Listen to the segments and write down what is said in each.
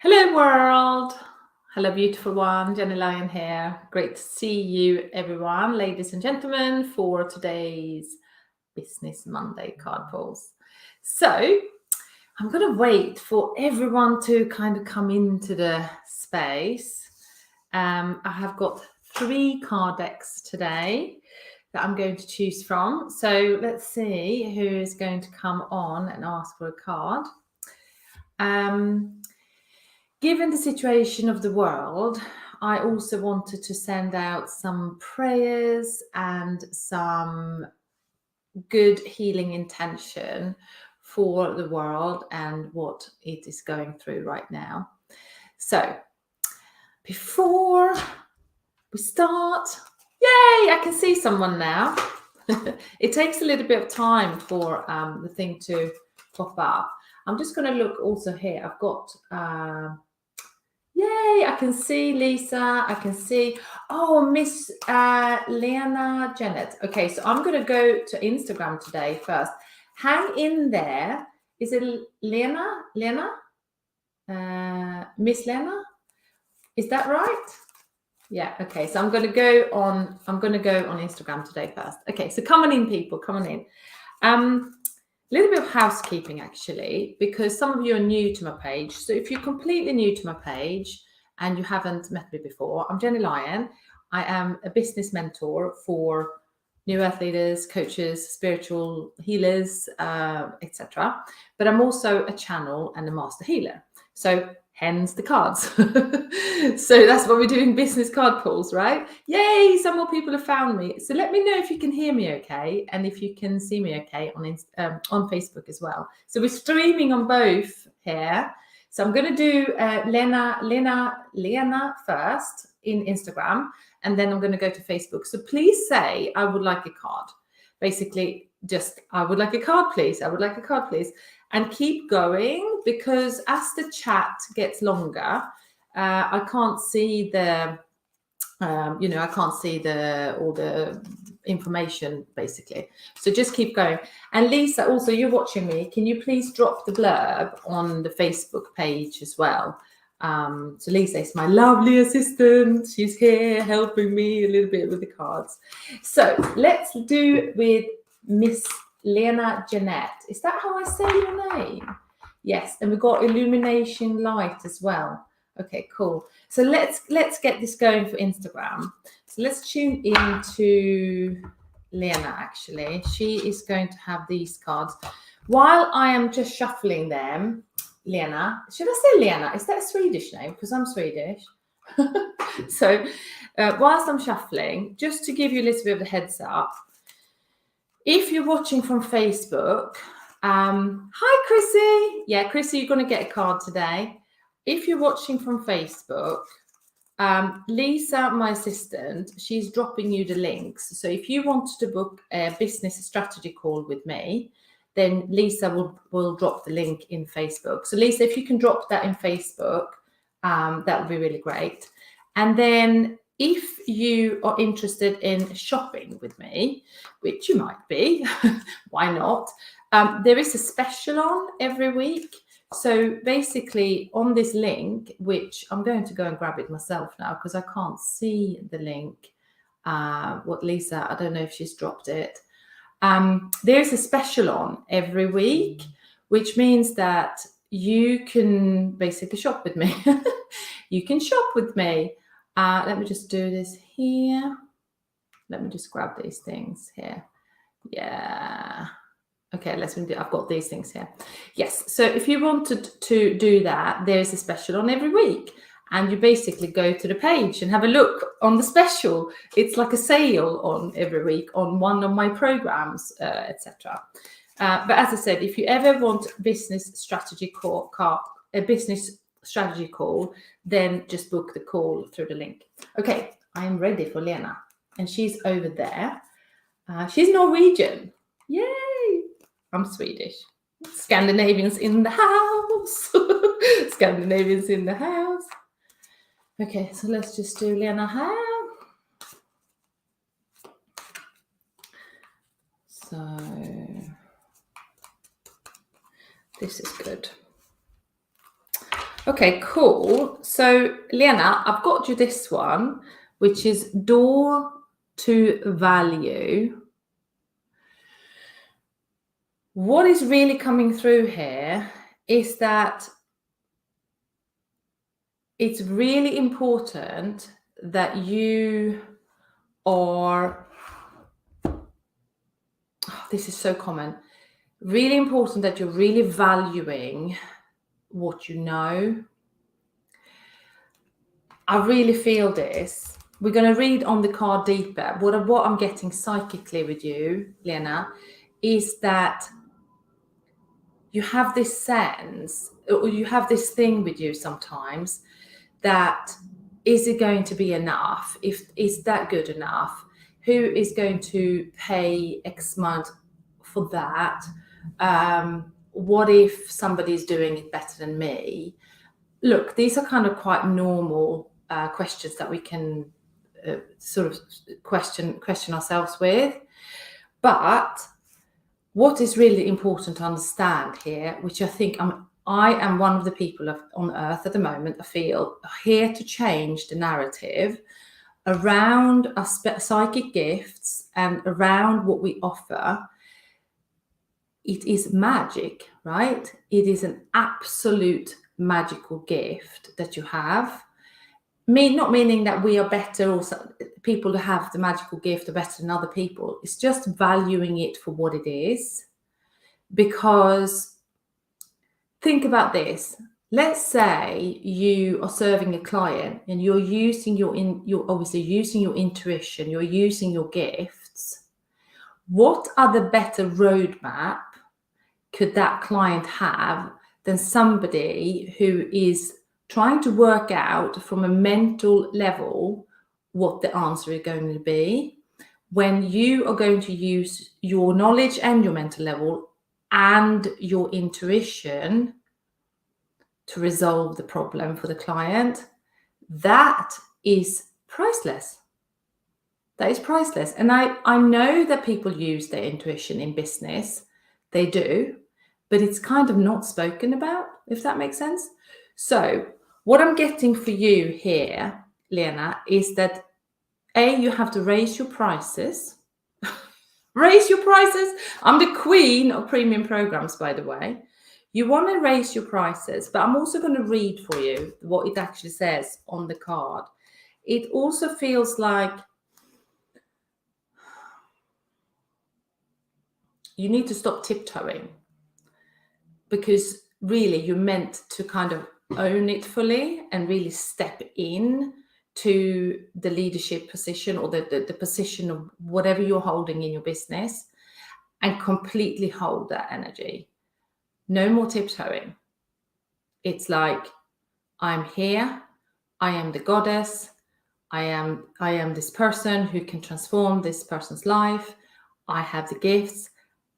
Hello, world. Hello, beautiful one. Gennye Lion here. Great to see you, everyone, ladies and gentlemen, for today's Business Monday card pulls. So, I'm going to wait for everyone to kind of come into the space. I have got 3 card decks today that I'm going to choose from. So, let's see who is going to come on and ask for a card. Given the situation of the world, I also wanted to send out some prayers and some good healing intention for the world and what it is going through right now. So, before we start, yay, I can see someone now. It takes a little bit of time for the thing to pop up. I'm just going to look also here. I've got... Yay, I can see Lisa. I can see, Miss Lena Janet. Okay, so I'm going to go to Instagram today first. Hang in there. Is it Lena? Miss Lena? Is that right? Yeah, okay. So I'm going to go on Instagram today first. Okay, so come on in, people. Come on in. A little bit of housekeeping, actually, because some of you are new to my page. So if you're completely new to my page and you haven't met me before, I'm Gennye Lion. I am a business mentor for new earth leaders, coaches, spiritual healers, etc. But I'm also a channel and a master healer. So hence the cards. So that's what we're doing, business card pulls, right? Yay, some more people have found me. So let me know if you can hear me okay, and if you can see me okay on Facebook as well. So we're streaming on both here. So I'm going to do Lena first in Instagram, and then I'm going to go to Facebook. So please say, I would like a card. Basically, just, I would like a card, please. I would like a card, please. And keep going, because as the chat gets longer, I can't see the, I can't see all the information, basically. So just keep going. And Lisa, also, you're watching me. Can you please drop the blurb on the Facebook page as well? So Lisa is my lovely assistant. She's here helping me a little bit with the cards. So let's do with Miss Lena Janet. Is that how I say your name? Yes, and we've got illumination light as well. Okay, cool. So let's get this going for Instagram. So let's tune into Lena, actually. She is going to have these cards. While I am just shuffling them, Lena, should I say Lena? Is that a Swedish name? Because I'm Swedish. So whilst I'm shuffling, just to give you a little bit of a heads up, if you're watching from Facebook, hi, Chrissy. Yeah, Chrissy, you're going to get a card today. If you're watching from Facebook, Lisa, my assistant, she's dropping you the links. So if you want to book a business strategy call with me, then Lisa will drop the link in Facebook. So Lisa, if you can drop that in Facebook, that would be really great. And then if you are interested in shopping with me, which you might be, why not? There is a special on every week. So basically on this link, which I'm going to go and grab it myself now because I can't see the link. What Lisa, I don't know if she's dropped it. There's a special on every week, which means that you can basically shop with me. You can shop with me. Let me just do this here. Let me just grab these things here. Yeah. Okay, I've got these things here. Yes, so if you wanted to do that, there's a special on every week. And you basically go to the page and have a look on the special. It's like a sale on every week on one of my programs, etc. But as I said, if you ever want a business strategy call, then just book the call through the link. Okay, I'm ready for Lena. And she's over there. She's Norwegian. Yay! I'm Swedish. Scandinavians in the house. Scandinavians in the house. Okay, so let's just do Lena here. So this is good. Okay, cool. So, Lena, I've got you this one, which is door to value. What is really coming through here is that it's really important that you are, this is so common, really important that you're really valuing what you know. I really feel this. We're going to read on the card deeper. What I'm getting psychically with you, Lena, is that you have this sense, or you have this thing with you sometimes that, is it going to be enough? Is that good enough? Who is going to pay X amount for that? What if somebody's doing it better than me? Look, these are kind of quite normal questions that we can sort of question ourselves with. But what is really important to understand here, which I think I am one of the people on earth at the moment, I feel, here to change the narrative around our psychic gifts and around what we offer. It is magic, right? It is an absolute magical gift that you have. Not meaning that we are better, or people who have the magical gift are better than other people. It's just valuing it for what it is. Because think about this. Let's say you are serving a client and you're using you're obviously using your intuition, you're using your gifts. What other better roadmap could that client have than somebody who is trying to work out from a mental level what the answer is going to be, when you are going to use your knowledge and your mental level and your intuition to resolve the problem for the client? That is priceless. That is priceless. And I know that people use their intuition in business. They do, but it's kind of not spoken about, if that makes sense. So what I'm getting for you here, Lena, is that you have to raise your prices. Raise your prices. I'm the queen of premium programs, by the way. You want to raise your prices, but I'm also going to read for you what it actually says on the card. It also feels like you need to stop tiptoeing, because really you're meant to kind of own it fully and really step in to the leadership position, or the position of whatever you're holding in your business, and completely hold that energy. No more tiptoeing. It's like, I'm here, I am the goddess, I am this person who can transform this person's life. I have the gifts,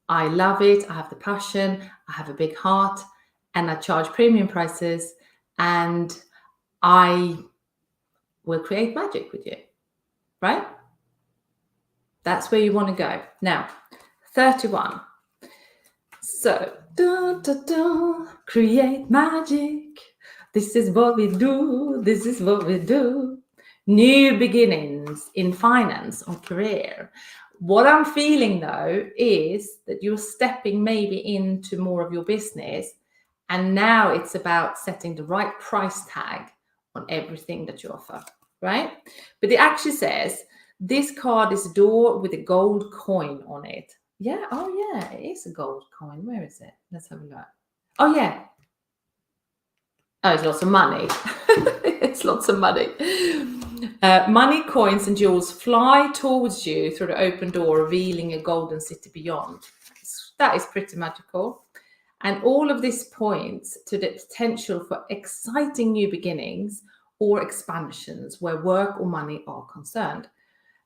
I love it, I have the passion, I have a big heart, and I charge premium prices, and I will create magic with you, right? That's where you want to go. Now, 31. So, create magic. This is what we do. This is what we do. New beginnings in finance or career. What I'm feeling though is that you're stepping maybe into more of your business, and now it's about setting the right price tag on everything that you offer, right? But it actually says this card is a door with a gold coin on it. Yeah, oh yeah, it is a gold coin. Where is it? Let's have a look. Oh yeah. Oh, it's lots of money. It's lots of money. Money, coins, and jewels fly towards you through the open door, revealing a golden city beyond. That is pretty magical. And all of this points to the potential for exciting new beginnings or expansions where work or money are concerned.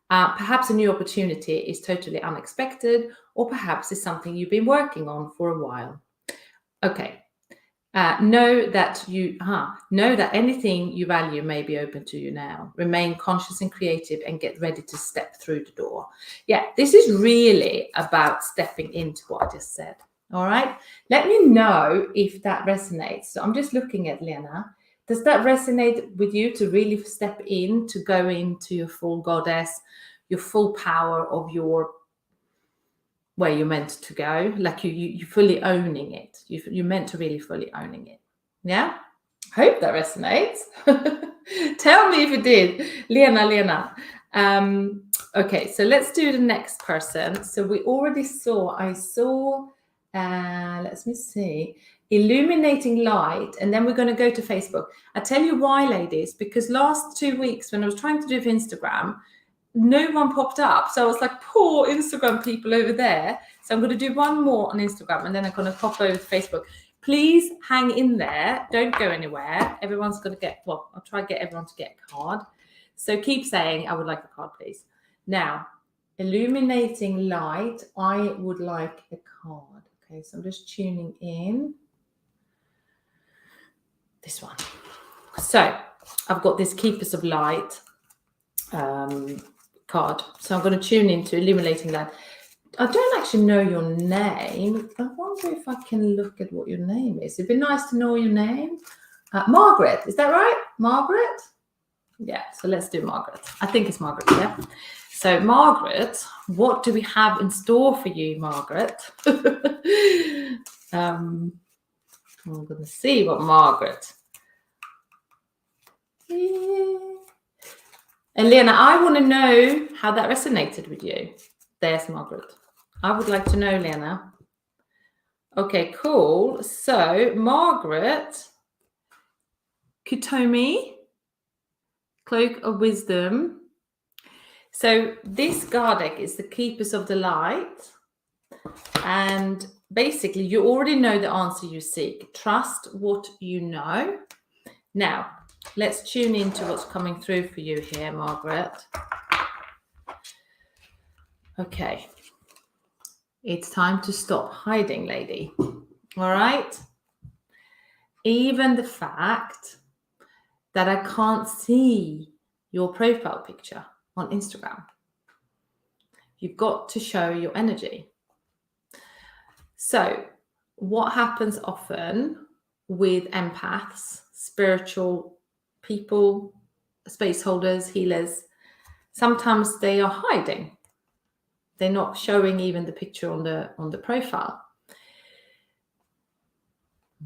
Perhaps a new opportunity is totally unexpected, or perhaps it's something you've been working on for a while. Okay. Know that anything you value may be open to you now. Remain conscious and creative, and get ready to step through the door. Yeah, this is really about stepping into what I just said. All right. Let me know if that resonates. So I'm just looking at Lena. Does that resonate with you to really step in, to go into your full goddess, your full power of your where you're meant to go? Like you fully owning it. You're meant to really fully owning it. Yeah. Hope that resonates. Tell me if it did, Lena. Okay, so let's do the next person. So we already saw. Let me see. Illuminating light, and then we're going to go to Facebook. I tell you why, ladies, because last 2 weeks when I was trying to do Instagram, no one popped up. So I was like, poor Instagram people over there. So I'm going to do one more on Instagram, and then I'm going to pop over to Facebook. Please hang in there. Don't go anywhere. Everyone's going to get, well, I'll try to get everyone to get a card. So keep saying, I would like a card, please. Now, illuminating light, I would like a card. Okay, so I'm just tuning in. This one. So I've got this Keepers of Light card. So I'm going to tune into illuminating light. I don't actually know your name. I wonder if I can look at what your name is. It'd be nice to know your name. Margaret, is that right? Margaret? Yeah, so let's do Margaret. I think it's Margaret, yeah. So Margaret, what do we have in store for you, Margaret? I'm going to see what Margaret. And Lena, I want to know how that resonated with you. There's Margaret. I would like to know, Lena. Okay, cool. So Margaret, Kutomi, Cloak of Wisdom. So this card deck is the Keepers of the Light. And basically, you already know the answer you seek. Trust what you know. Now, let's tune into what's coming through for you here, Margaret. Okay. It's time to stop hiding, lady. All right? Even the fact that I can't see your profile picture on Instagram. You've got to show your energy. So what happens often with empaths, spiritual people, space holders, healers, sometimes they are hiding. They're not showing even the picture on the profile,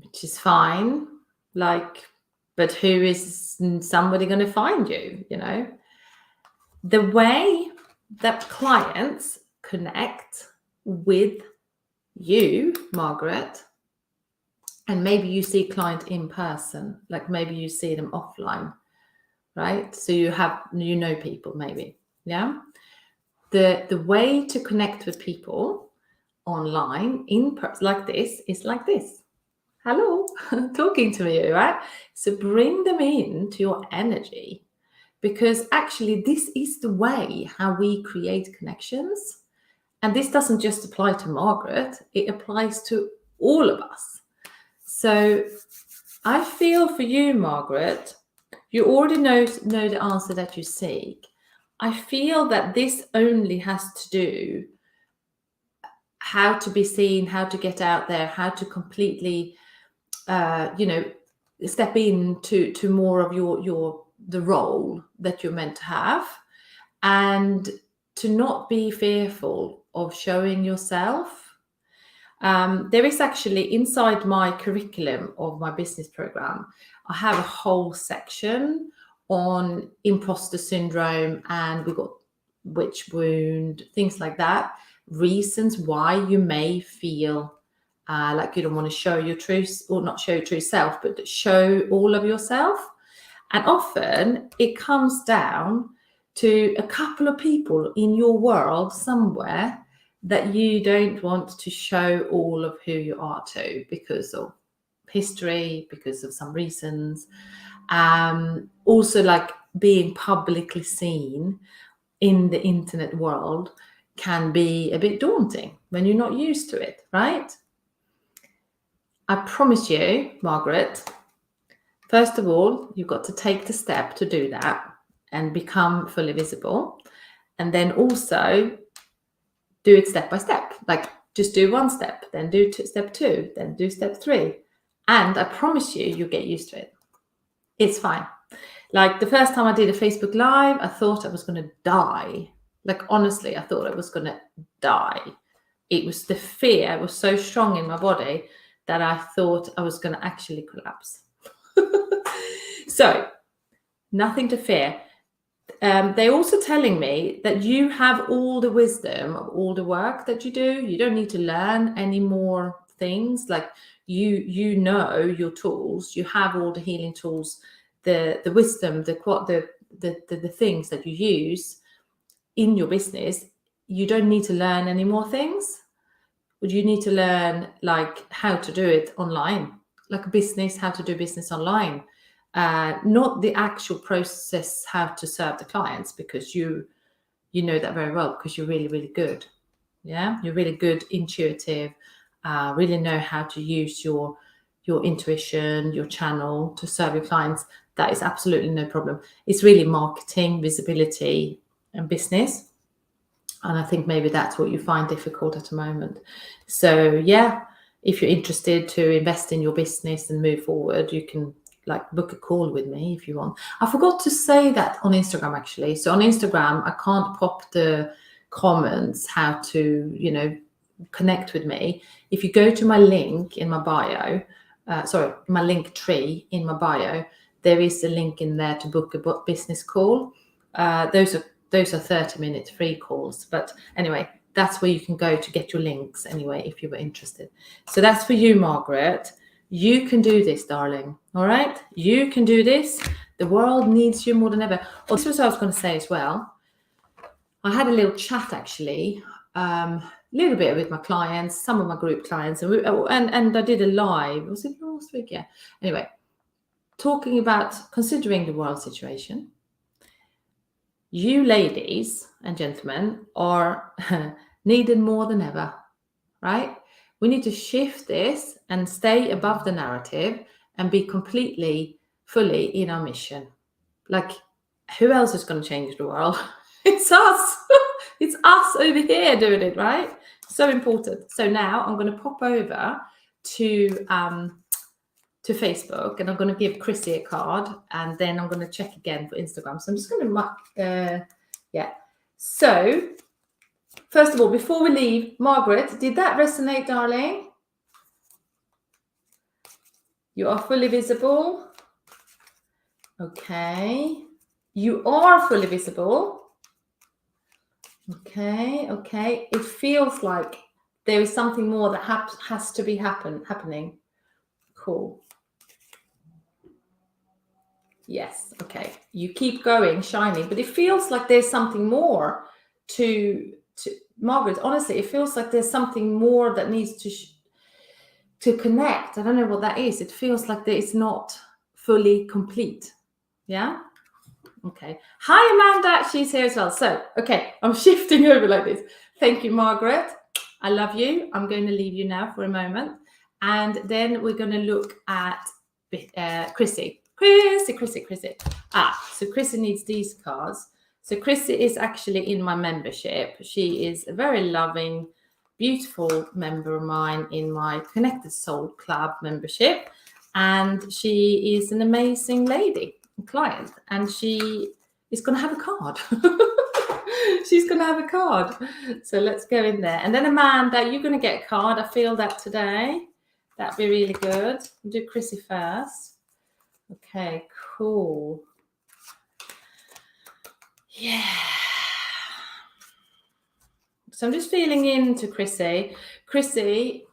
which is fine. Like, but who is somebody going to find you? You know, the way that clients connect with you, Margaret, and maybe you see a client in person, like maybe you see them offline, right? So you know people maybe, yeah. The way to connect with people online in person like this is like this. Hello, talking to me, right? So bring them into your energy, because actually this is the way how we create connections. And this doesn't just apply to Margaret, it applies to all of us. So I feel for you, Margaret, you already know the answer that you seek. I feel that this only has to do how to be seen, how to get out there, how to completely, step into more of the role that you're meant to have, and to not be fearful of showing yourself. There is actually inside my curriculum of my business program, I have a whole section on imposter syndrome, and we've got witch wound, things like that, reasons why you may feel like you don't want to show your truth, or not show your true self, but show all of yourself. And often it comes down to a couple of people in your world somewhere that you don't want to show all of who you are to, because of history, because of some reasons. Also, like being publicly seen in the internet world can be a bit daunting when you're not used to it, right? I promise you, Margaret, first of all, you've got to take the step to do that and become fully visible. And then also do it step by step. Like, Just do one step, then do step 2, then do step 3. And I promise you'll get used to it. It's fine. Like the first time I did a Facebook Live, I thought I was going to die. Like, honestly, I thought I was going to die. It was the fear was so strong in my body that I thought I was going to actually collapse. So, nothing to fear. They're also telling me that you have all the wisdom of all the work that you do. You don't need to learn any more things. Like you know your tools. You have all the healing tools, the wisdom, the things that you use in your business. You don't need to learn any more things. But you need to learn like how to do it online, like a business, how to do business online. Not the actual process how to serve the clients, because you know that very well, because you're really, really good. Yeah, you're really good, intuitive, really know how to use your intuition, your channel to serve your clients. That is absolutely no problem. It's really marketing, visibility, and business. And I think maybe that's what you find difficult at the moment. So yeah, if you're interested to invest in your business and move forward, you can like book a call with me if you want. I forgot to say that on Instagram, actually. So on Instagram, I can't pop the comments how to, connect with me. If you go to my link in my bio, my link tree in my bio, there is a link in there to book a business call. Those are 30-minute free calls. But anyway, that's where you can go to get your links anyway, if you were interested. So that's for you, Margaret. You can do this, darling. All right? You can do this. The world needs you more than ever. Oh, this was what I was going to say as well. I had a little chat, actually, a little bit with my clients, some of my group clients, and I did a live. Was it last week? Yeah. Anyway, talking about considering the world situation. You ladies and gentlemen are needed more than ever, right? We need to shift this and stay above the narrative and be completely, fully in our mission. Like, who else is going to change the world? It's us. It's us over here doing it, right? So important. So now I'm going to pop over to Facebook, and I'm going to give Chrissy a card, and then I'm going to check again for Instagram. So I'm just going to mark, yeah. So first of all, before we leave, Margaret, did that resonate, darling? You are fully visible. Okay. You are fully visible. Okay. It feels like there is something more that has to be happening. Cool. Yes. Okay. You keep going, shining, but it feels like there's something more to Margaret. Honestly, it feels like there's something more that needs to connect. I don't know what that is. It feels like it's not fully complete. Yeah. Okay. Hi, Amanda. She's here as well. So, okay, I'm shifting over like this. Thank you, Margaret. I love you. I'm going to leave you now for a moment, and then we're going to look at Chrissy. So Chrissy needs these cards. So Chrissy is actually in my membership. She is a very loving, beautiful member of mine in my Connected Soul Club membership. And she is an amazing lady, client. And she is going to have a card. She's going to have a card. So let's go in there. And then Amanda, you're going to get a card. I feel that today. That'd be really good. We'll do Chrissy first. Okay, cool. Yeah. So I'm just feeling into Chrissy. Chrissy,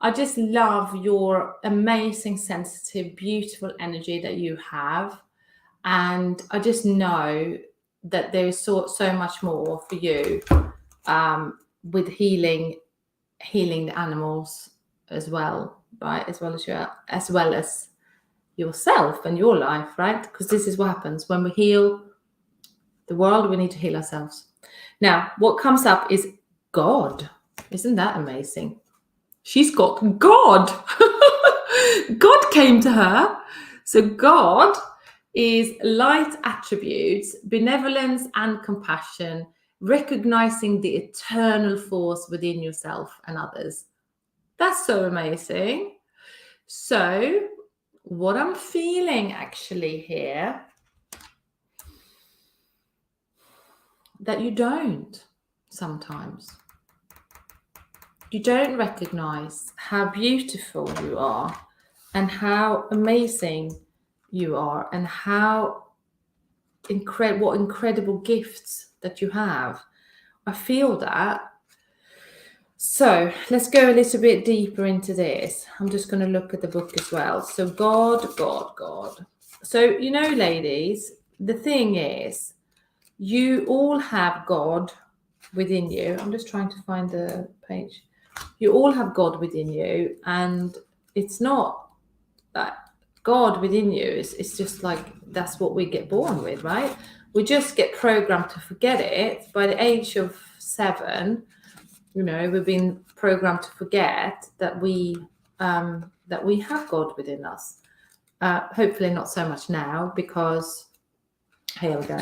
I just love your amazing, sensitive, beautiful energy that you have. And I just know that there is so much more for you with healing the animals as well, right? As well as yourself and your life, right? Because this is what happens when we heal the world. We need to heal ourselves. Now, what comes up is God. Isn't that amazing? She's got God. God came to her. So God is light attributes, benevolence and compassion, recognizing the eternal force within yourself and others. That's so amazing. So what I'm feeling actually here, that you don't sometimes. You don't recognize how beautiful you are and how amazing you are and how what incredible gifts that you have. I feel that. So let's go a little bit deeper into this. I'm just going to look at the book as well. So God. So, you know, ladies, the thing is, you all have God within you. I'm just trying to find the page. You all have God within you, and it's not that God within you is just like, that's what we get born with, right? We just get programmed to forget it. By the age of 7, you know, we've been programmed to forget that we have God within us. Hopefully not so much now, because here we go.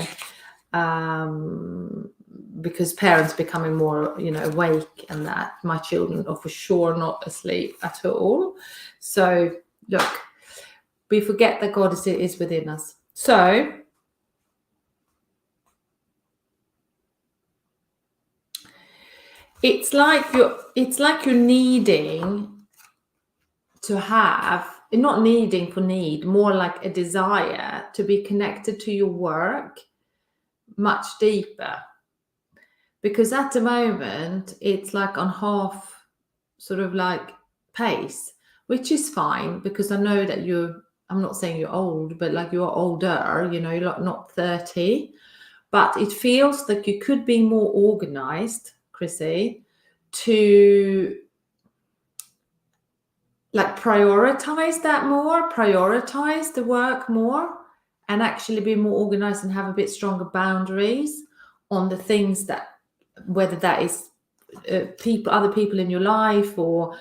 Because parents becoming more, you know, awake, and that my children are for sure not asleep at all. So look, we forget that God is within us. So it's like you're needing to have, not needing for need, more like a desire to be connected to your work much deeper. Because at the moment, it's like on half sort of like pace, which is fine, because I know that I'm not saying you're old, but like you're older, you know, you're not 30, but it feels like you could be more organized, Chrissy, to like prioritize that more, prioritize the work more, and actually be more organized and have a bit stronger boundaries on the things that, whether that is other people in your life, or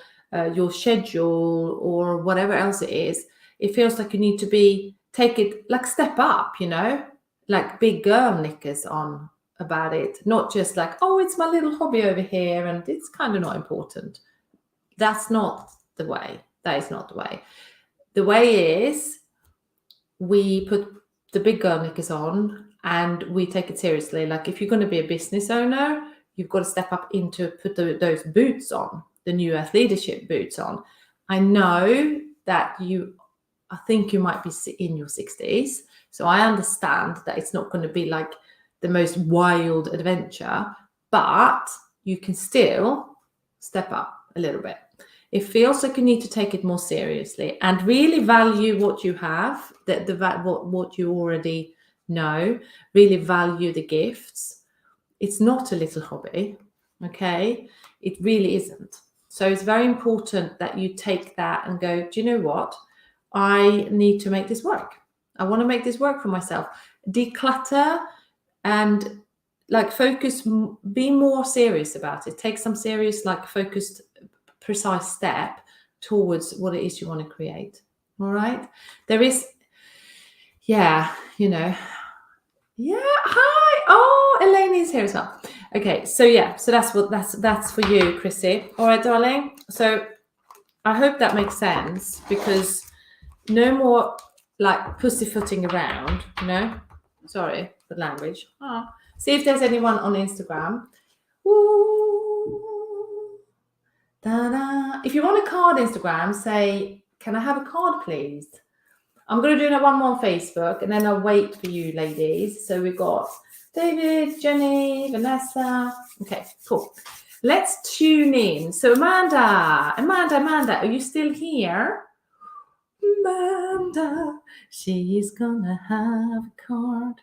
your schedule, or whatever else it is. It feels like you need to take it, like step up, you know, like big girl knickers on about it, not just like, oh, it's my little hobby over here and it's kind of not important. That's not the way. That is not the way. The way is we put the big girl knickers on and we take it seriously. Like if you're going to be a business owner, you've got to step up into put those boots on, the new earth leadership boots on. I know that I think you might be in your 60s. So I understand that it's not going to be like the most wild adventure, but you can still step up a little bit. It feels like you need to take it more seriously and really value what you have, what you already know, really value the gifts. It's not a little hobby, okay? It really isn't. So it's very important that you take that and go, do you know what? I need to make this work. I want to make this work for myself. Declutter and like focus, be more serious about it. Take some serious, like focused, precise step towards what it is you want to create. All right. There is, yeah, you know, yeah. Hi. Oh, Elaine is here as well. Okay. So yeah, so that's for you, Chrissy. All right, darling. So I hope that makes sense, because no more like pussyfooting around, you know. Sorry for the language. See if there's anyone on Instagram. Ooh. Da-da. If you want a card, Instagram, say, can I have a card, please? I'm going to do one more on Facebook, and then I'll wait for you, ladies. So we've got David, Jenny, Vanessa. Okay, cool. Let's tune in. So Amanda, are you still here? Amanda, she's gonna have a card.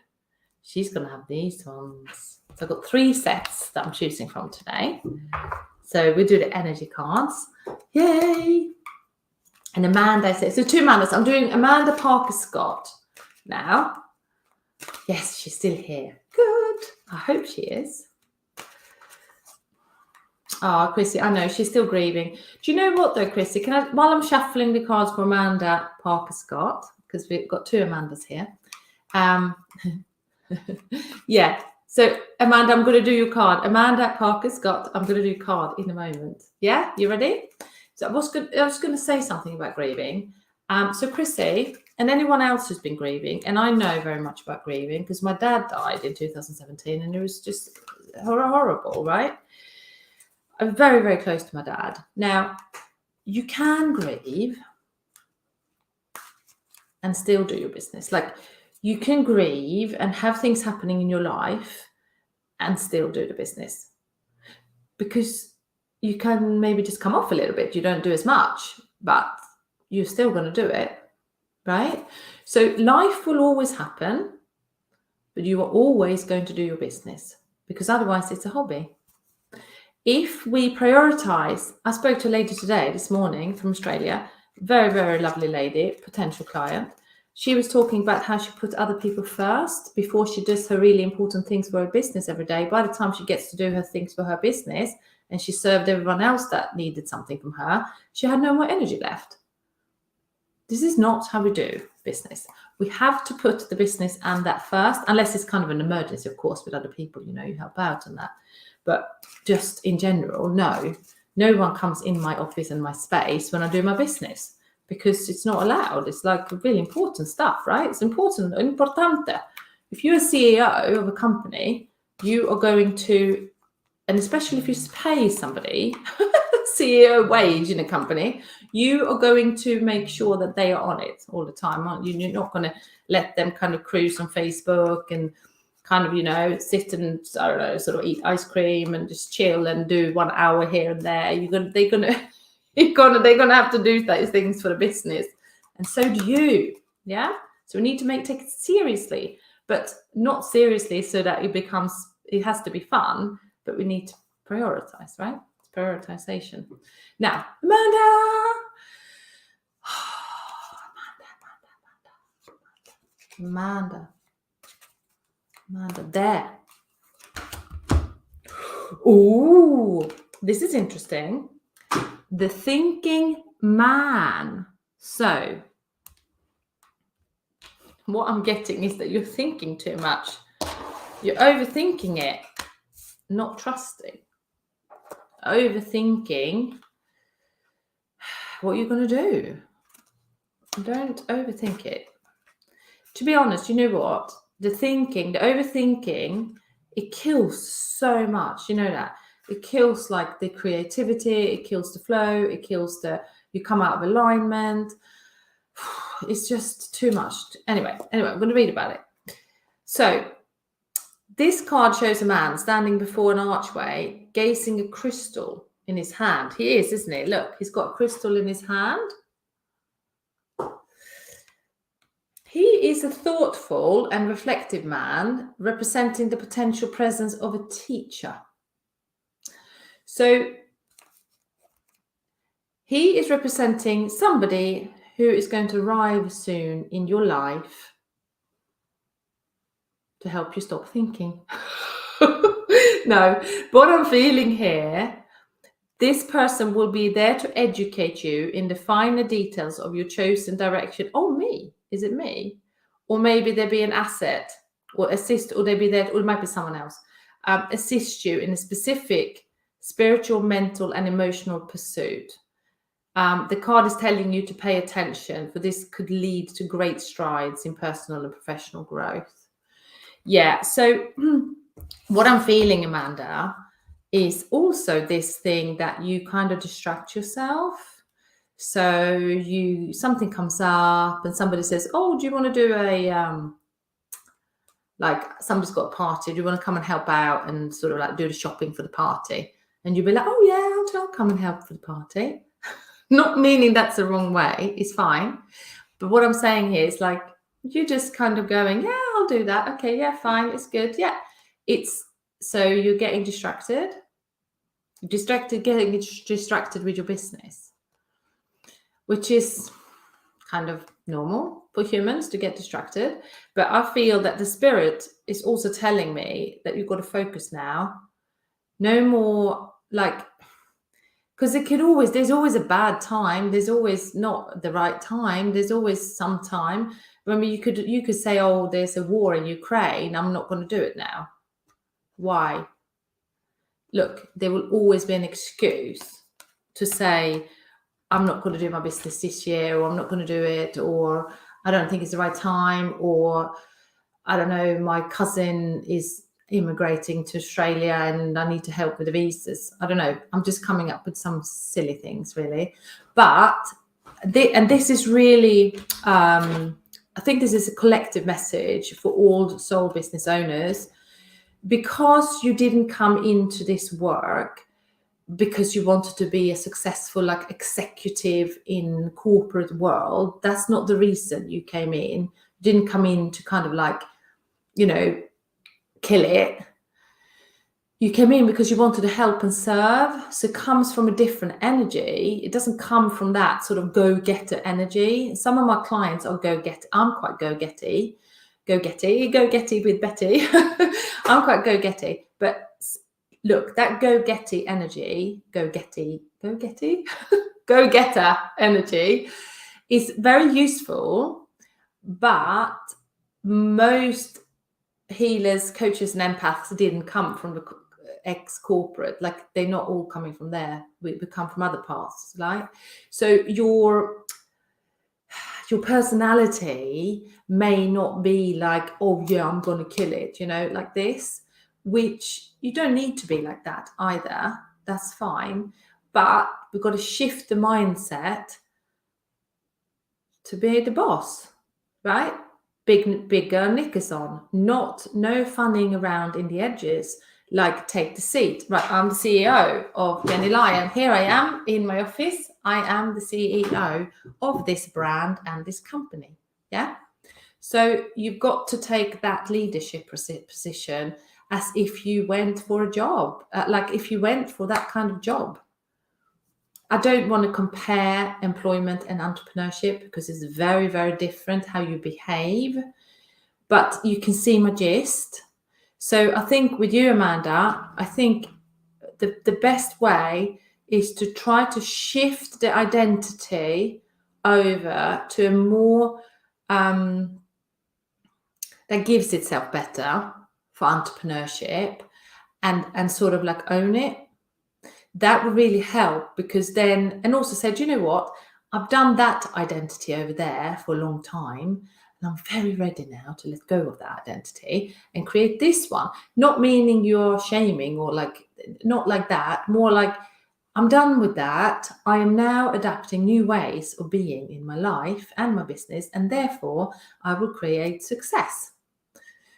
She's gonna have these ones. So I've got 3 sets that I'm choosing from today. So we do the energy cards. Yay! And Amanda says, so 2 Amandas. I'm doing Amanda Parker Scott now. Yes, she's still here. Good. I hope she is. Oh, Chrissy, I know she's still grieving. Do you know what though, Chrissy? While I'm shuffling the cards for Amanda Parker Scott, because we've got 2 Amandas here. Yeah, So Amanda, I'm going to do your card. Amanda Parker Scott, I'm going to do card in a moment. Yeah, you ready? So I was going to say something about grieving. So Chrissy and anyone else who's been grieving, and I know very much about grieving because my dad died in 2017 and it was just horrible, right? I'm very, very close to my dad. Now, you can grieve and still do your business. Like you can grieve and have things happening in your life and still do the business, because you can maybe just come off a little bit. You don't do as much, but you're still going to do it, right? So life will always happen, but you are always going to do your business, because otherwise it's a hobby. If we prioritize, I spoke to a lady today, this morning from Australia, very, very lovely lady, potential client. She was talking about how she puts other people first before she does her really important things for her business every day. By the time she gets to do her things for her business and she served everyone else that needed something from her, she had no more energy left. This is not how we do business. We have to put the business and that first, unless it's kind of an emergency, of course, with other people, you help out on that. But just in general, no one comes in my office and my space when I do my business, because it's not allowed. It's like really important stuff, right? It's importante. If you're a CEO of a company, you are going to, and especially if you pay somebody CEO wage in a company, you are going to make sure that they are on it all the time, aren't you? You're not going to let them kind of cruise on Facebook and kind of, sit and, I don't know, sort of eat ice cream and just chill and do 1 hour here and there. They're gonna have to do those things for the business, and so do you. Yeah. So we need to take it seriously, but not seriously so that it has to be fun. But we need to prioritize, right? It's prioritization. Now, Amanda, there. Ooh, this is interesting. The thinking man. So what I'm getting is that you're thinking too much. You're overthinking it, not trusting. Overthinking what you're going to do. Don't overthink it. To be honest, you know what? The overthinking, it kills so much. You know that? It kills like the creativity, it kills the flow, it kills you come out of alignment. It's just too much. Anyway, I'm going to read about it. So this card shows a man standing before an archway, gazing a crystal in his hand. He is, isn't he? Look, he's got a crystal in his hand. He is a thoughtful and reflective man, representing the potential presence of a teacher. So he is representing somebody who is going to arrive soon in your life to help you stop thinking. No, what I'm feeling here, this person will be there to educate you in the finer details of your chosen direction. Oh, me? Is it me? Or maybe there be an asset or assist, or there be there, or it might be someone else, assist you in a specific spiritual, mental, and emotional pursuit. The card is telling you to pay attention, for this could lead to great strides in personal and professional growth. Yeah, so what I'm feeling, Amanda, is also this thing that you kind of distract yourself. So something comes up and somebody says, oh, do you want to do like somebody's got a party, do you want to come and help out and sort of like do the shopping for the party? And you'll be like, oh yeah, I'll come and help for the party. Not meaning that's the wrong way, it's fine. But what I'm saying here is like, you just kind of going, yeah, I'll do that. Okay, yeah, fine, it's good. Yeah, so you're getting distracted, getting distracted with your business, which is kind of normal for humans to get distracted. But I feel that the spirit is also telling me that you've got to focus now. No more like, because there's always a bad time. There's always not the right time. There's always some time. Remember, you could say, oh, there's a war in Ukraine, I'm not going to do it now. Why? Look, there will always be an excuse to say, I'm not going to do my business this year, or I'm not going to do it, or I don't think it's the right time, or I don't know, my cousin is immigrating to Australia and I need to help with the visas. I don't know. I'm just coming up with some silly things, really. But this is really, I think this is a collective message for all sole business owners, because you didn't come into this work because you wanted to be a successful like executive in corporate world. That's not the reason you came in. You didn't come in to kind of like, you know, kill it. You came in because you wanted to help and serve. So it comes from a different energy. It doesn't come from that sort of go-getter energy. Some of my clients are go-getter. I'm quite go-getty with Betty. I'm quite go-getty. But look, that go-getty energy, go-getter energy is very useful. But most healers, coaches, and empaths didn't come from the ex-corporate. Like, they're not all coming from there. We come from other paths, right? So your personality may not be like, oh yeah, I'm gonna kill it, you know, like this, which you don't need to be like that either. That's fine. But we've got to shift the mindset to be the boss, right? Bigger knickers on, no funning around in the edges, like take the seat. Right, I'm the CEO of Gennye Lion. Here I am in my office. I am the CEO of this brand and this company. Yeah. So you've got to take that leadership position as if you went for a job, like if you went for that kind of job. I don't want to compare employment and entrepreneurship because it's very, very different how you behave, but you can see my gist. So I think with you, Amanda, I think the best way is to try to shift the identity over to a more that gives itself better for entrepreneurship, and sort of like own it. That would really help, because then, and also said, you know what, I've done that identity over there for a long time, and I'm very ready now to let go of that identity and create this one. Not meaning you're shaming or like, not like that, more like, I'm done with that. I am now adapting new ways of being in my life and my business, and therefore I will create success.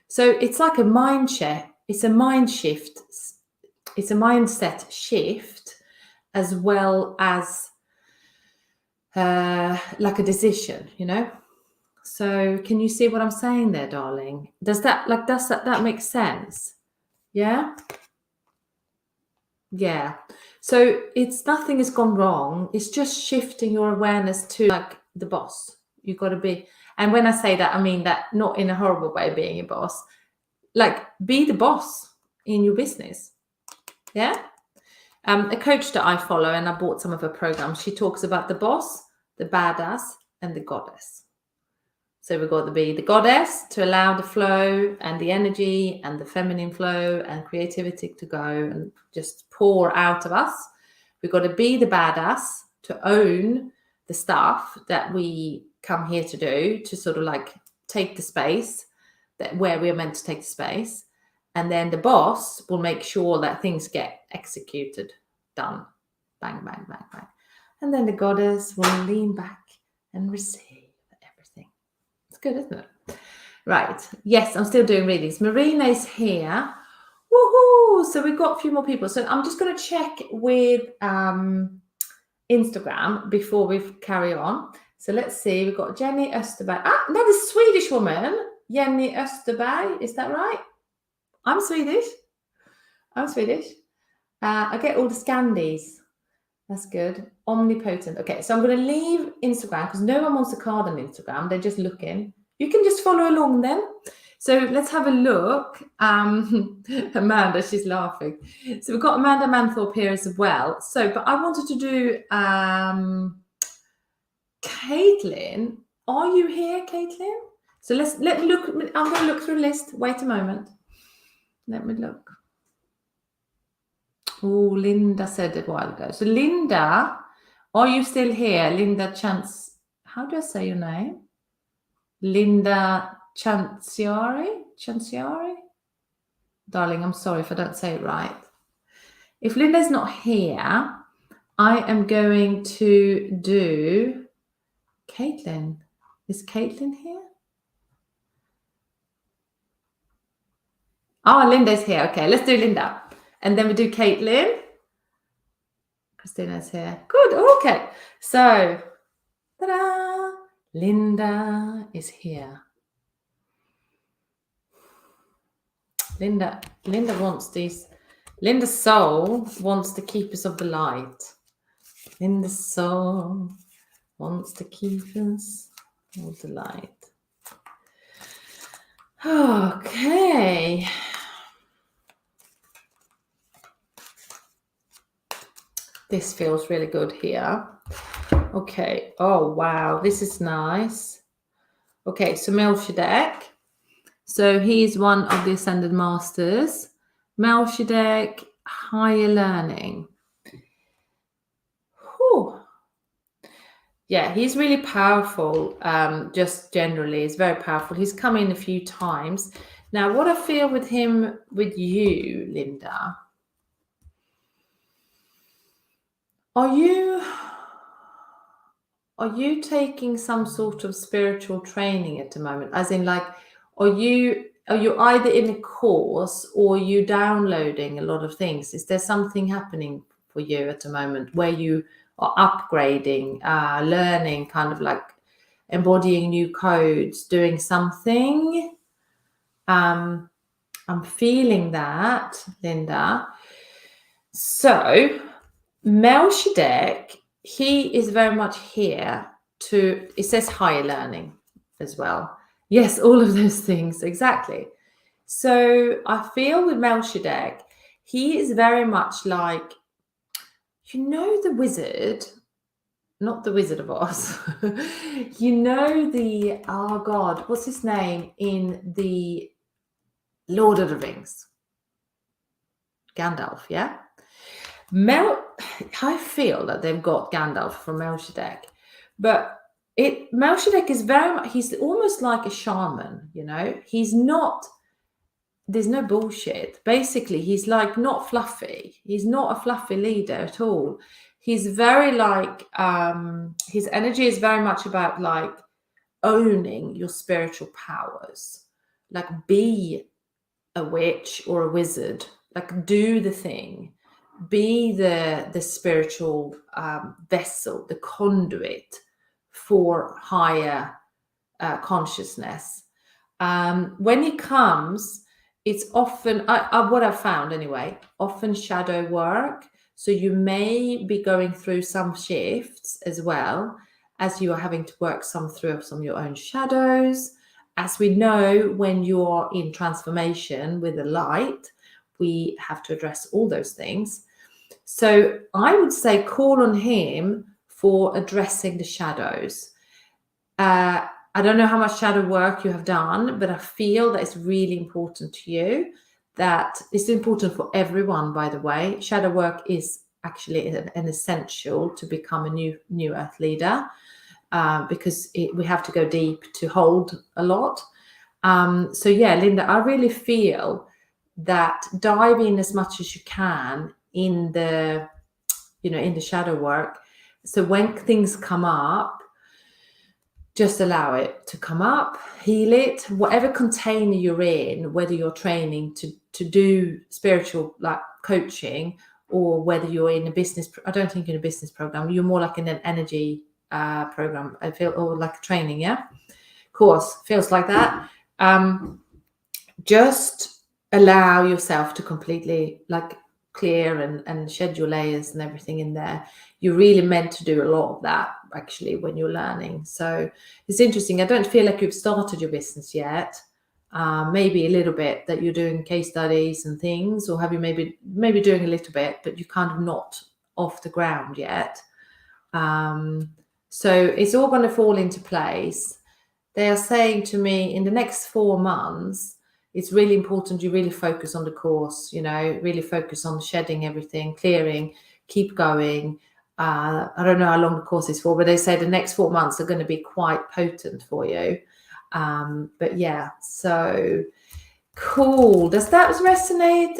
So it's like a mind shift. It's a mind shift. It's a mindset shift, as well as like a decision, you know. So can you see what I'm saying there, darling? Does that make sense? Yeah. Yeah. So it's nothing has gone wrong. It's just shifting your awareness to like the boss. You've got to be. And when I say that, I mean that not in a horrible way, being a boss. Like, be the boss in your business. Yeah. A coach that I follow, and I bought some of her programs, she talks about the boss, the badass, and the goddess. So we've got to be the goddess to allow the flow and the energy and the feminine flow and creativity to go and just pour out of us. We've got to be the badass to own the stuff that we come here to do, to sort of like take the space that where we're meant to take the space. And then the boss will make sure that things get executed, done, bang, bang, bang, bang. And then the goddess will lean back and receive everything. It's good, isn't it? Right. Yes, I'm still doing readings. Marina is here. Woohoo! So we've got a few more people. So I'm just going to check with Instagram before we carry on. So let's see. We've got Gennye Österberg. That is a Swedish woman. Gennye Österberg. Is that right? I'm Swedish. I get all the Scandies. That's good. Omnipotent. Okay, so I'm going to leave Instagram because no one wants a card on Instagram. They're just looking. You can just follow along then. So let's have a look. Amanda, she's laughing. So we've got Amanda Manthorpe here as well. So, but I wanted to do Caitlin. Are you here, Caitlin? So let me look. I'm going to look through a list. Wait a moment. Let me look. Oh, Linda said it a while ago. So Linda, are you still here? Linda Chance. How do I say your name? Linda Chanciari? Chanciari? Darling, I'm sorry if I don't say it right. If Linda's not here, I am going to do Caitlin. Is Caitlin here? Oh, Linda's here. Okay, let's do Linda. And then we do Caitlin. Christina's here. Good. Okay. So, ta-da! Linda is here. Linda wants these. Linda's soul wants the keepers of the light. Linda's soul wants the keepers of the light. Okay. This feels really good here. Okay. Oh, wow. This is nice. Okay. So Melchizedek. So he's one of the Ascended Masters. Melchizedek, higher learning. Whew. Yeah, he's really powerful. Just generally, he's very powerful. He's come in a few times. Now, what I feel with him, with you, Linda, are you taking some sort of spiritual training at the moment? As in, like, are you either in a course or are you downloading a lot of things? Is there something happening for you at the moment where you are upgrading, learning, kind of like embodying new codes, doing something? I'm feeling that, Linda. So Melchizedek, he is very much here to, it says higher learning as well. Yes, all of those things, exactly. So I feel with Melchizedek, he is very much like, you know, the wizard, not the Wizard of Oz. You know the, oh God, what's his name in the Lord of the Rings? Gandalf, yeah? I feel that they've got Gandalf from Melchizedek, but Melchizedek is very much, he's almost like a shaman, you know? He's not, there's no bullshit. Basically, he's like not fluffy. He's not a fluffy leader at all. He's very like, his energy is very much about like owning your spiritual powers. Like be a witch or a wizard, like do the thing. Be the spiritual vessel, the conduit for higher consciousness. When he comes, it's often, what I've found anyway, often shadow work. So you may be going through some shifts as well as you are having to work through some of your own shadows. As we know, when you're in transformation with the light, we have to address all those things. So I would say call on him for addressing the shadows. I don't know how much shadow work you have done, but I feel that it's really important to you. That it's important for everyone, by the way. Shadow work is actually an essential to become a new earth leader, because we have to go deep to hold a lot. So yeah, Linda, I really feel that dive in as much as you can in the shadow work. So when things come up, just allow it to come up, heal it, whatever container you're in, whether you're training to do spiritual like coaching or whether you're in a business. I don't think in a business program, you're more like in an energy program, I feel, or like a training, yeah, course, feels like that. Just allow yourself to completely like clear and shed your layers and everything in there. You're really meant to do a lot of that actually when you're learning. So it's interesting. I don't feel like you've started your business yet. Maybe a little bit that you're doing case studies and things, or have you maybe doing a little bit, but you're kind of not off the ground yet. So it's all going to fall into place. They are saying to me in the next 4 months, it's really important you really focus on the course, really focus on shedding everything, clearing, keep going. I don't know how long the course is for, but they say the next 4 months are going to be quite potent for you. But yeah, so cool. Does that resonate,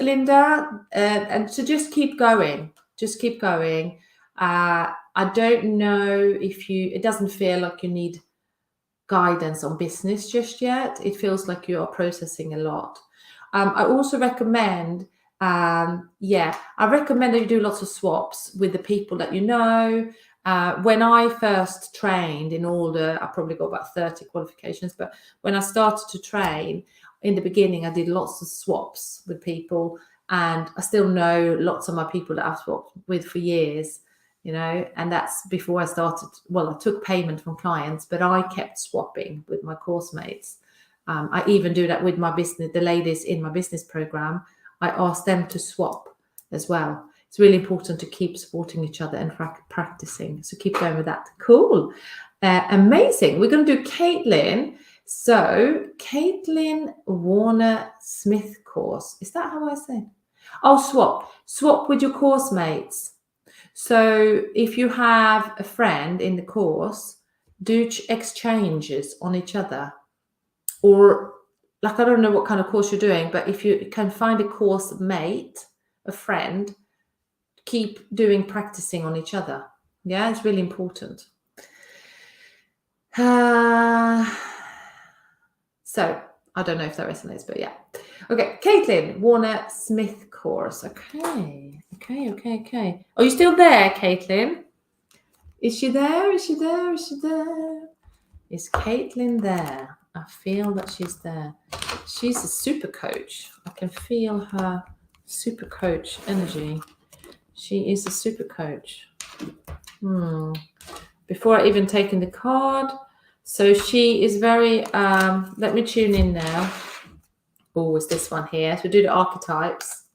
Linda? And so just keep going. Just keep going. I don't know it doesn't feel like you need guidance on business just yet. It feels like you are processing a lot. I also recommend, I recommend that you do lots of swaps with the people that you know. When I first trained I probably got about 30 qualifications, but when I started to train in the beginning, I did lots of swaps with people, and I still know lots of my people that I've swapped with for years. And that's before I started. Well, I took payment from clients, but I kept swapping with my course mates. I even do that with my business, the ladies in my business program. I ask them to swap as well. It's really important to keep supporting each other and practicing. So keep going with that. Cool. Amazing. We're going to do Caitlin. So Caitlin Warner Smith course. Is that how I say it? Oh, swap with your course mates. So if you have a friend in the course, do exchanges on each other. Or I don't know what kind of course you're doing, but if you can find a course mate, a friend, keep practicing on each other. Yeah, it's really important. So I don't know if that resonates, but yeah. Okay, Caitlin Warner Smith course. Okay. Are you still there, Caitlin? Is she there? Is Caitlin there? I feel that she's there. She's a super coach. I can feel her super coach energy. She is a super coach. Before I even taken the card. So she is very, let me tune in now. Oh, it's this one here. So we do the archetypes.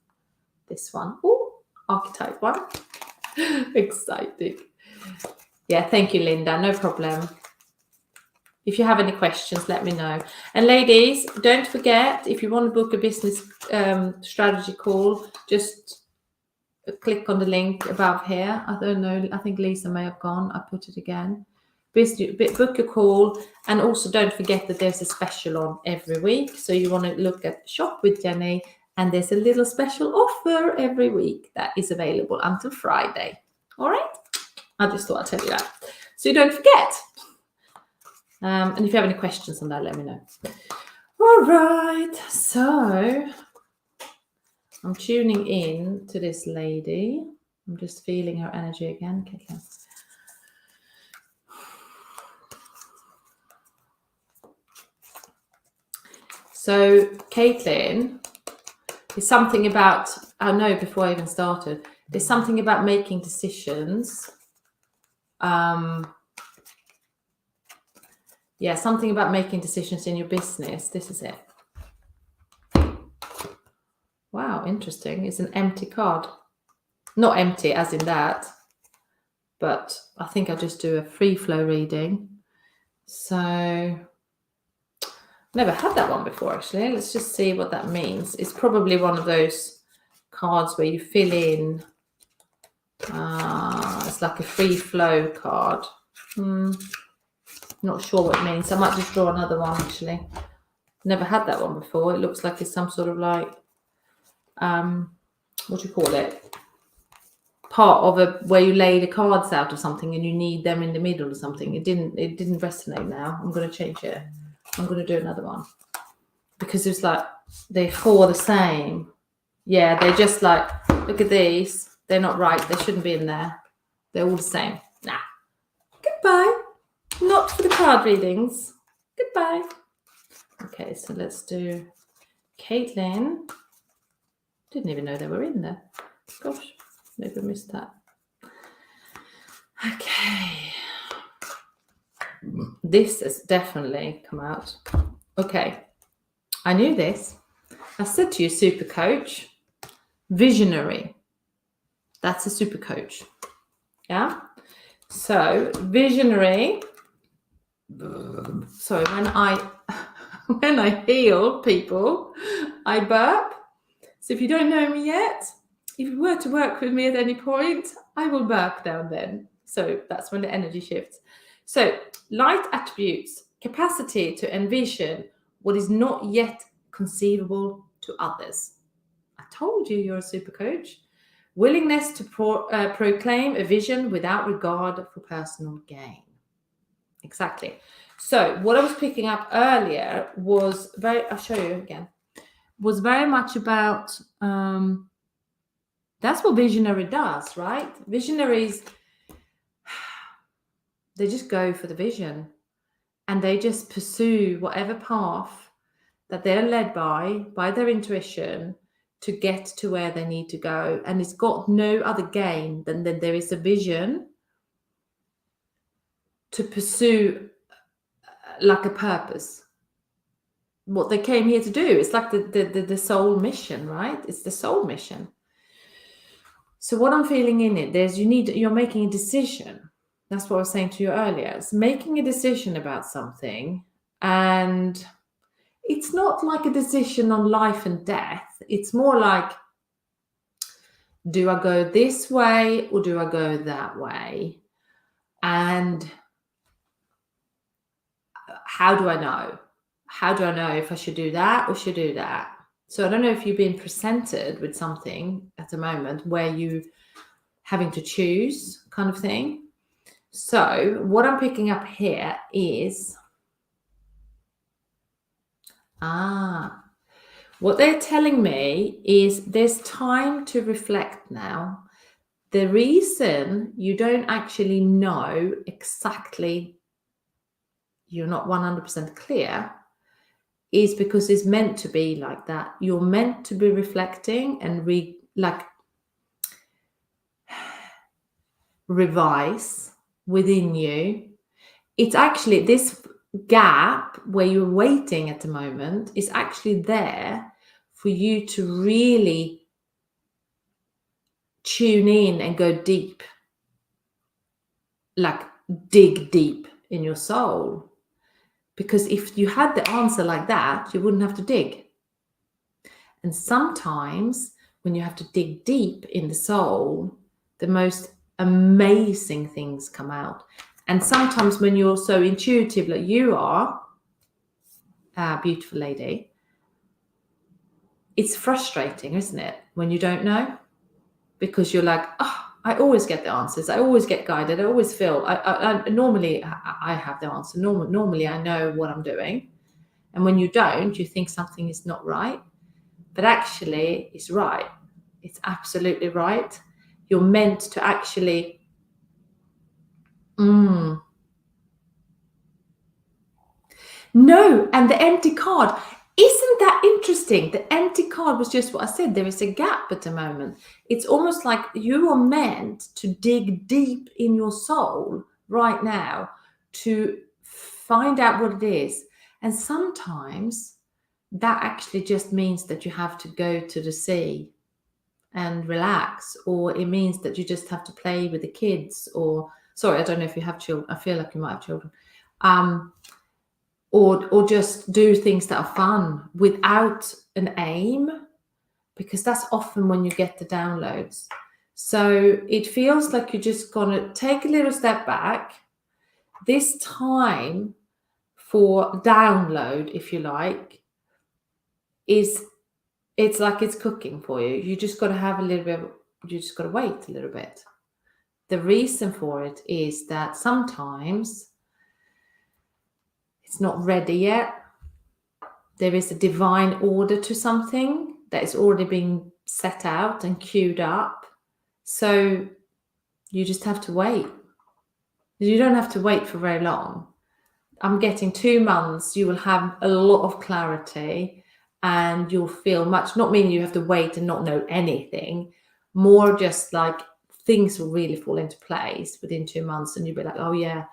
This one. Oh, archetype 1. Exciting. Yeah, thank you, Linda. No problem. If you have any questions, let me know. And ladies, don't forget, if you want to book a business strategy call, just click on the link above here. I don't know. I think Lisa may have gone. I put it again. Book a call, and also don't forget that there's a special on every week. So you want to look at Shop with Gennye, and there's a little special offer every week that is available until Friday. All right? I just thought I'd tell you that, so you don't forget. And if you have any questions on that, let me know. All right. So I'm tuning in to this lady. I'm just feeling her energy again, Caitlin. So Caitlin, there's something about, I know before I even started, there's something about making decisions. Something about making decisions in your business. This is it. Wow, interesting. It's an empty card. Not empty as in that, but I think I'll just do a free flow reading. So never had that one before, actually. Let's just see what that means. It's probably one of those cards where you fill in. It's like a free flow card. Not sure what it means. I might just draw another one, actually. Never had that one before. It looks like it's some sort of like, what do you call it? Part of where you lay the cards out or something, and you need them in the middle or something. It didn't resonate now. I'm going to change it. I'm going to do another one, because it's like they're four the same. Yeah, they're just like, look at these. They're not right. They shouldn't be in there. They're all the same. Nah. Goodbye. Not for the card readings. Goodbye. Okay, so let's do Caitlin. Didn't even know they were in there. Gosh, maybe I missed that. Okay. This has definitely come out. Okay. I knew this. I said to you, super coach. Visionary. That's a super coach. Yeah. So visionary. Sorry, when I when I heal people, I burp. So if you don't know me yet, if you were to work with me at any point, I will burp now and then. So that's when the energy shifts. So light attributes, capacity to envision what is not yet conceivable to others. I told you you're a super coach. Willingness to proclaim a vision without regard for personal gain. Exactly. So what I was picking up earlier was I'll show you again, was very much about, that's what visionary does, right? Visionaries, they just go for the vision and they just pursue whatever path that they're led by their intuition to get to where they need to go. And it's got no other gain than that there is a vision to pursue, like a purpose. What they came here to do. It's like the soul mission, right? It's the soul mission. So what I'm feeling in it, you're making a decision. That's what I was saying to you earlier. It's making a decision about something, and it's not like a decision on life and death. It's more like, do I go this way or do I go that way? And how do I know? How do I know if I should do that or should do that? So I don't know if you've been presented with something at the moment where you having to choose, kind of thing. So what I'm picking up here is, what they're telling me is there's time to reflect now. The reason you don't actually know exactly, you're not 100% clear, is because it's meant to be like that. You're meant to be reflecting and revise within you. It's actually this gap where you're waiting at the moment is actually there for you to really tune in and go deep, like dig deep in your soul. Because if you had the answer like that, you wouldn't have to dig. And sometimes when you have to dig deep in the soul, the most amazing things come out. And sometimes when you're so intuitive like you are, beautiful lady, it's frustrating, isn't it, when you don't know? Because you're like, oh, I always get the answers. I always get guided. I always feel, normally I have the answer. Normally I know what I'm doing. And when you don't, you think something is not right. But actually it's right. It's absolutely right. You're meant to actually, no, and the empty card. Isn't that interesting? The empty card was just what I said. There is a gap at the moment. It's almost like you are meant to dig deep in your soul right now to find out what it is. And sometimes that actually just means that you have to go to the sea and relax, or it means that you just have to play with the kids, or, sorry, I don't know if you have children. I feel like you might have children. Or just do things that are fun without an aim, because that's often when you get the downloads. So it feels like you're just going to take a little step back. This time for download, if you like, it's like it's cooking for you. You just got to have a little bit, you just got to wait a little bit. The reason for it is that sometimes it's not ready yet. There is a divine order to something that is already being set out and queued up. So you just have to wait. You don't have to wait for very long. I'm getting 2 months. You will have a lot of clarity and you'll feel much, not meaning you have to wait and not know anything, more just like things will really fall into place within 2 months and you'll be like, oh yeah.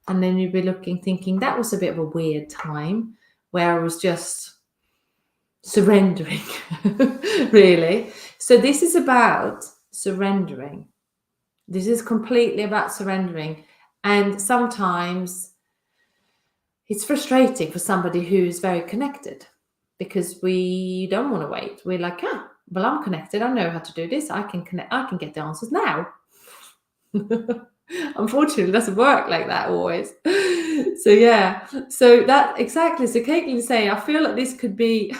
And then you'll be looking, thinking that was a bit of a weird time where I was just surrendering, really. So this is about surrendering. This is completely about surrendering. And sometimes it's frustrating for somebody who's very connected, because we don't want to wait. We're like, well, I'm connected. I know how to do this. I can connect. I can get the answers now. Unfortunately, it doesn't work like that always. So yeah, so that exactly. So Caitlin is saying, I feel like this could be,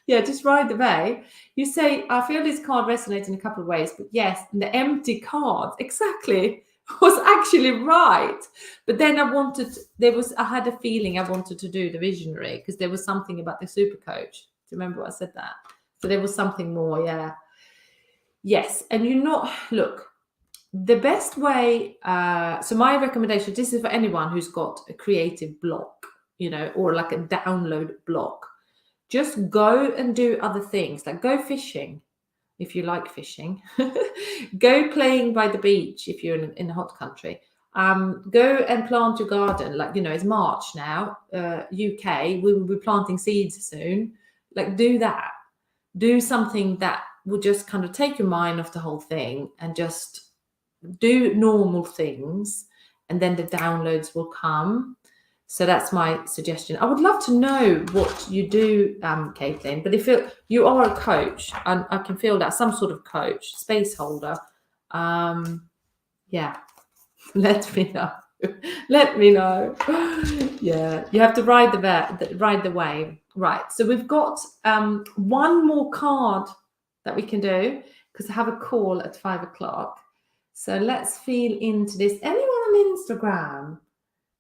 yeah, just ride the wave. You say, I feel this card resonates in a couple of ways, but yes, the empty card, exactly, was actually right. But then I had a feeling I wanted to do the visionary, because there was something about the super coach. Do you remember I said that? So there was something more, yeah. Yes, and look, the best way, so my recommendation, this is for anyone who's got a creative block, or like a download block. Just go and do other things, like go fishing if you like fishing. Go playing by the beach if you're in a hot country. Go and plant your garden. Like, it's March now, UK, we will be planting seeds soon. Like, do that. Do something that will just kind of take your mind off the whole thing, and just do normal things, and then the downloads will come. So that's my suggestion. I would love to know what you do, Caitlin, but if you are a coach, and I can feel that, some sort of coach, space holder, yeah, let me know. Let me know. Yeah, you have to ride the wave. Right, so we've got one more card that we can do, because I have a call at 5 o'clock. So let's feel into this. Anyone on Instagram?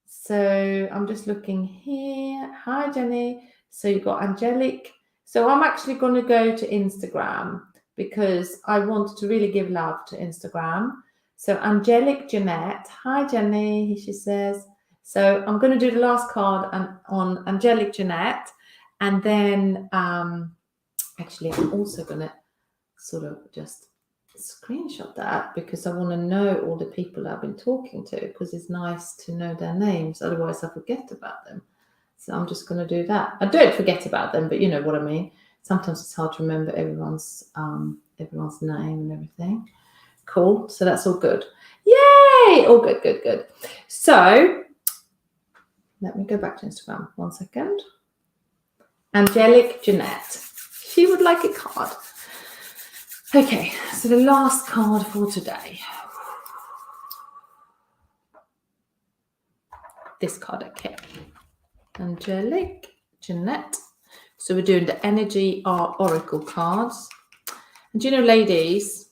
So I'm just looking here. Hi, Jenny. So you've got Angelic. So I'm actually going to go to Instagram, because I want to really give love to Instagram. So Angelic Jeanette. Hi, Jenny, she says. So I'm going to do the last card on Angelic Jeanette. And then actually, I'm also going to sort of just screenshot that, because I want to know all the people I've been talking to, because it's nice to know their names, otherwise I forget about them. So I'm just going to do that. I don't forget about them, but you know what I mean. Sometimes it's hard to remember everyone's name and everything. Cool. So that's all good. Yay! All good. So let me go back to Instagram 1 second. Angelic Jeanette. She would like a card. Okay, so the last card for today. This card, okay. Angelic Jeanette. So we're doing the Energy Oracle cards. And ladies,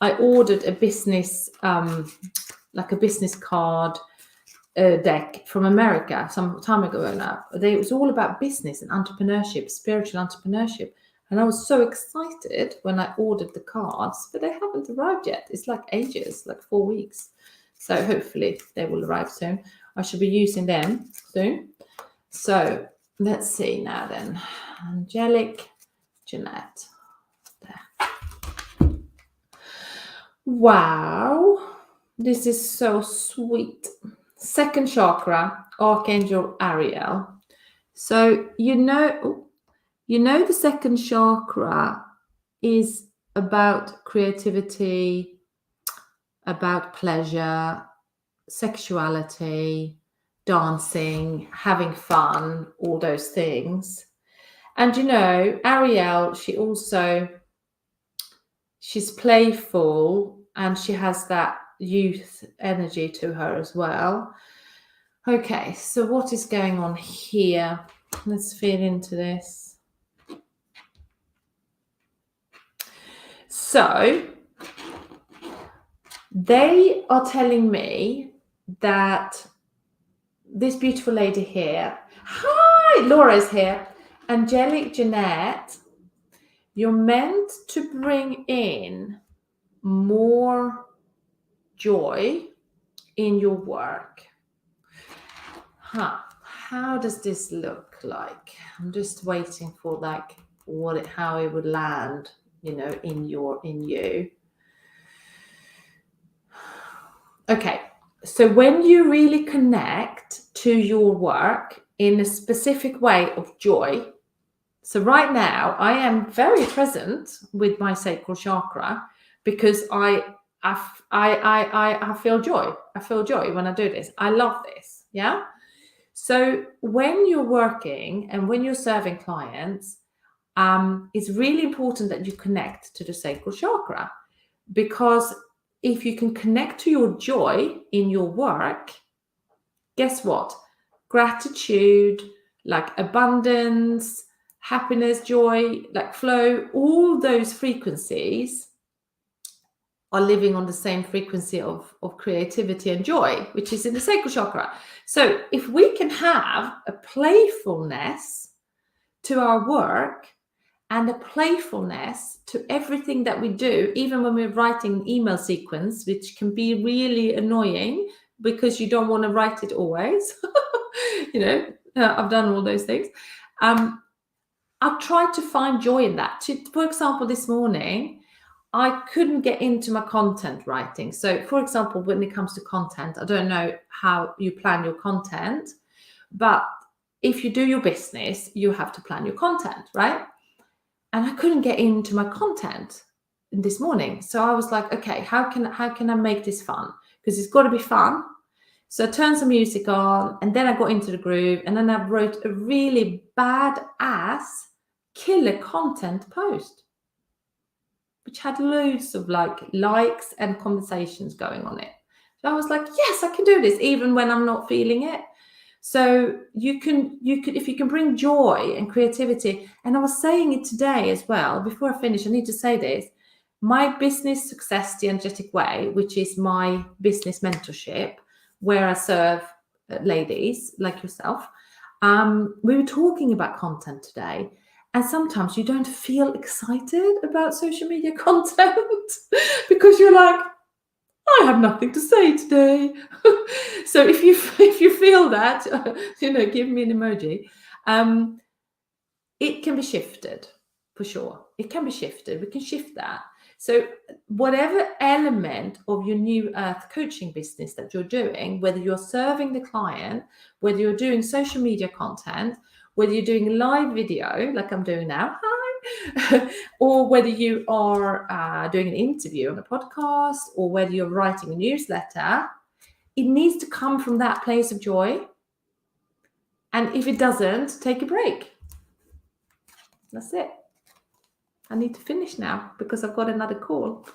I ordered a business, like a business card deck from America some time ago now. It was all about business and entrepreneurship, spiritual entrepreneurship. And I was so excited when I ordered the cards, but they haven't arrived yet. It's like ages, like 4 weeks. So hopefully they will arrive soon. I should be using them soon. So let's see now then. Angelic Jeanette. There. Wow. This is so sweet. Second chakra, Archangel Ariel. So the second chakra is about creativity, about pleasure, sexuality, dancing, having fun, all those things. And Ariel, she's playful, and she has that youth energy to her as well. Okay, so what is going on here? Let's feel into this. So they are telling me that this beautiful lady here, hi, Laura's here, Angelic Jeanette, you're meant to bring in more joy in your work. How does this look like? I'm just waiting for how it would land, in you. Okay, so when you really connect to your work in a specific way of joy, so right now I am very present with my sacral chakra, because I feel joy. I feel joy when I do this. I love this. Yeah. So when you're working and when you're serving clients, it's really important that you connect to the sacral chakra, because if you can connect to your joy in your work, guess what? Gratitude, like abundance, happiness, joy, like flow, all those frequencies are living on the same frequency of creativity and joy, which is in the sacral chakra. So if we can have a playfulness to our work and a playfulness to everything that we do, even when we're writing an email sequence, which can be really annoying because you don't want to write it always. I've done all those things. I've tried to find joy in that. For example, this morning, I couldn't get into my content writing. So, for example, when it comes to content, I don't know how you plan your content, but if you do your business, you have to plan your content, right? And I couldn't get into my content this morning. So I was like, okay, how can I make this fun? Because it's got to be fun. So I turned some music on, and then I got into the groove, and then I wrote a really badass killer content post, which had loads of likes and conversations going on it. So I was like, yes, I can do this even when I'm not feeling it. So you can, if you can bring joy and creativity, and I was saying it today as well, before I finish, I need to say this, my business success, the energetic way, which is my business mentorship, where I serve ladies like yourself. We were talking about content today. And sometimes you don't feel excited about social media content because you're like, I have nothing to say today. So if you feel that, give me an emoji. It can be shifted for sure. It can be shifted. We can shift that. So whatever element of your new earth coaching business that you're doing, whether you're serving the client, whether you're doing social media content, whether you're doing live video like I'm doing now, hi, or whether you are doing an interview on a podcast, or whether you're writing a newsletter, it needs to come from that place of joy. And if it doesn't, take a break. That's it. I need to finish now because I've got another call.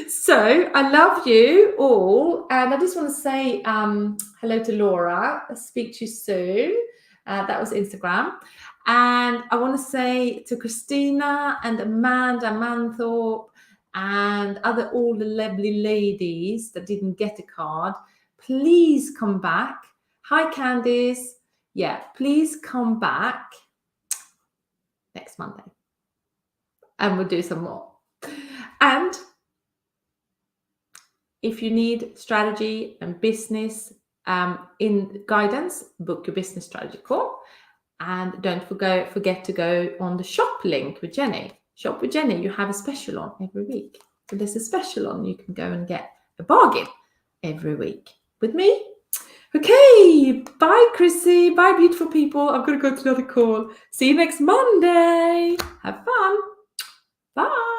So I love you all. And I just want to say hello to Laura. I'll speak to you soon. That was Instagram. And I want to say to Christina and Amanda Manthorpe and all the lovely ladies that didn't get a card, please come back. Hi, Candice. Yeah, please come back next Monday. And we'll do some more. And if you need strategy and business in guidance, book your business strategy call. And don't forget to go on the shop link with Gennye. Shop with Gennye, you have a special on every week. So there's a special on, you can go and get a bargain every week with me. Okay, bye Chrissy, bye beautiful people. I'm going to go to another call. See you next Monday. Have fun. Bye.